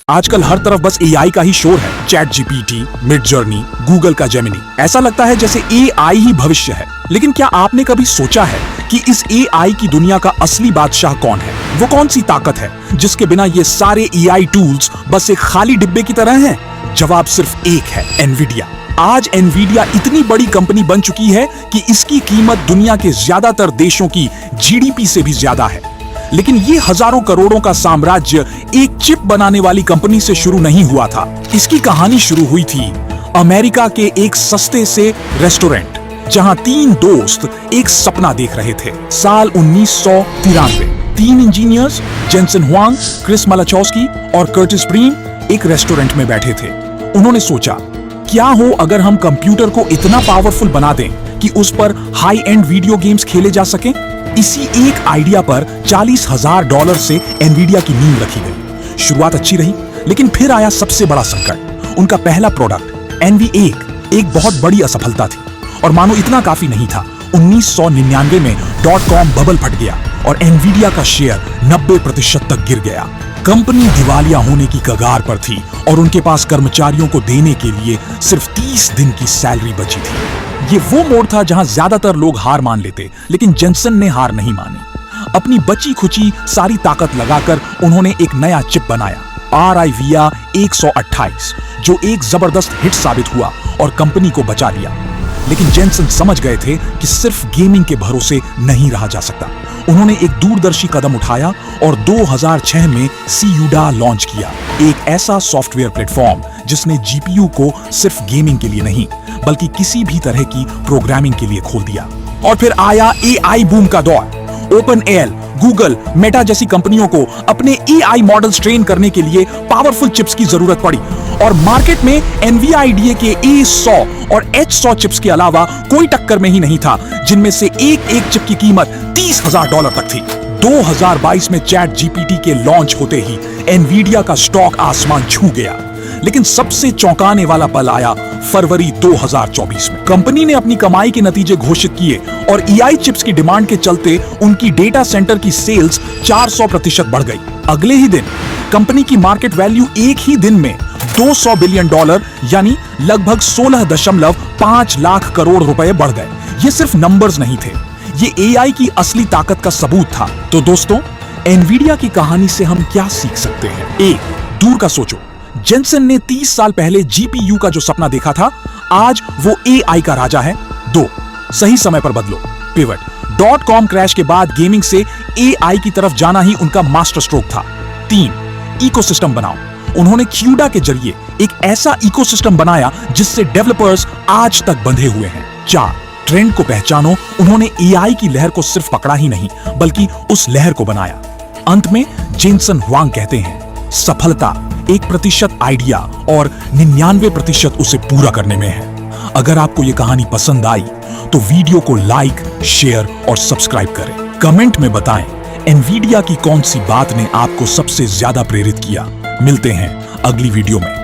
आजकल हर तरफ बस एआई का ही शोर है। Chat GPT, mid journey, Google का जेमिनी। ऐसा लगता है जैसे एआई ही भविष्य है। लेकिन क्या आपने कभी सोचा है कि इस एआई की दुनिया का असली बादशाह कौन है? वो कौन सी ताकत है जिसके बिना ये सारे एआई टूल्स बस एक खाली डिब्बे की तरह हैं? जवाब सिर्फ एक है, एनवीडिया। आज एनवीडिया इतनी बड़ी कंपनी बन चुकी है कि इसकी कीमत दुनिया के ज्यादातर देशों की जीडीपी से भी ज्यादा है। लेकिन ये हजारों करोड़ों का साम्राज्य एक चिप बनाने वाली कंपनी से शुरू नहीं हुआ था। इसकी कहानी शुरू हुई थी अमेरिका के एक सस्ते से रेस्टोरेंट, जहां तीन दोस्त एक सपना देख रहे थे। साल 1993। तीन इंजीनियर्स, जेनसन हुआंग, क्रिस मालाचौस्की और कर्टिस प्रीम, एक रेस्टोरेंट में बैठे थे। उन्होंने सोचा, क्या हो अगर हम कंप्यूटर को इतना पावरफुल बना दें कि उस पर हाई एंड वीडियो गेम्स खेले जा सकें? इसी एक आइडिया पर $40,000 से एनवीडिया की नींव रखी गई। शुरुआत अच्छी रही, लेकिन फिर आया सबसे बड़ा संकट। उनका पहला प्रोडक्ट NV1 एक बहुत बड़ी असफलता थी, और मानो इतना काफी नहीं था, 1999 में .com बबल फट गया और एनवीडिया का शेयर 90% तक गिर गया। कंपनी दिवालिया होने की कगार पर थी और उनके पास कर्मचारियों को देने के लिए सिर्फ 30 दिन की सैलरी बची थी। ये वो मोड़ था जहां ज्यादातर लोग हार मान लेते, लेकिन जेनसन ने हार नहीं मानी। अपनी बची खुची सारी ताकत लगाकर उन्होंने एक नया चिप बनाया, RIVIA 128, जो एक जबरदस्त हिट साबित हुआ और कंपनी को बचा लिया। लेकिन जेनसन समझ गए थे कि सिर्फ गेमिंग के भरोसे नहीं रहा जा सकता। उन्होंने एक दूरदर्शी कदम उठाया और 2006 में CUDA लॉन्च किया, एक ऐसा सॉफ्टवेयर प्लेटफॉर्म जिसने जीपीयू को सिर्फ गेमिंग के लिए नहीं, बल्कि किसी भी तरह की प्रोग्रामिंग के लिए खोल दिया। और फिर आया एआई बूम का दौर। OpenAI, गूगल, मेटा जैसी कंपनियों को अपने एआई मॉडल्स ट्रेन करने के लिए पावरफुल चिप्स की जरूरत पड़ी, और मार्केट में NVIDIA के A100 और H100 चिप्स के अलावा कोई टक्कर में ही नहीं था, जिनमें से एक चिप की कीमत $30,000 तक थी। 2022 में चैट जीपीटी के लॉन्च होते ही एनवीडिया का स्टॉक आसमान छू गया। लेकिन सबसे चौंकाने वाला पल आया फरवरी 2024 में। कंपनी ने अपनी कमाई के नतीजे घोषित किए और एआई चिप्स की डिमांड के चलते उनकी डेटा सेंटर की सेल्स 400% बढ़ गई। अगले ही दिन कंपनी की मार्केट वैल्यू एक ही दिन में $200 बिलियन यानी लगभग 16.5 लाख करोड़ रुपए बढ़ गए। ये सिर्फ नंबर्स नहीं थे, ये एआई की असली ताकत का सबूत था। तो दोस्तों, एनवीडिया की कहानी से हम क्या सीख सकते हैं? 1. दूर का सोचो। जेनसन ने 30 साल पहले जीपीयू का जो सपना देखा था, आज वो एआई का राजा है। 2. सही समय पर बदलो, पिवट। .com क्रैश के बाद गेमिंग से एआई की तरफ जाना ही उनका मास्टर स्ट्रोक था। 3. इकोसिस्टम बनाओ। उन्होंने CUDA के जरिए एक ऐसा इकोसिस्टम बनाया जिससे डेवलपर्स आज तक बंधे हुए हैं। 4. ट्रेंड को पहचानो। उन्होंने एआई की लहर को सिर्फ पकड़ा ही नहीं, बल्कि उस लहर को बनाया। अंत में जेनसन हुआंग कहते हैं, सफलता 1% आइडिया और 99% उसे पूरा करने में है। अगर आपको यह कहानी पसंद आई तो वीडियो को लाइक, शेयर और सब्सक्राइब करें। कमेंट में बताएं एनवीडिया की कौन सी बात ने आपको सबसे ज्यादा प्रेरित किया। मिलते हैं अगली वीडियो में।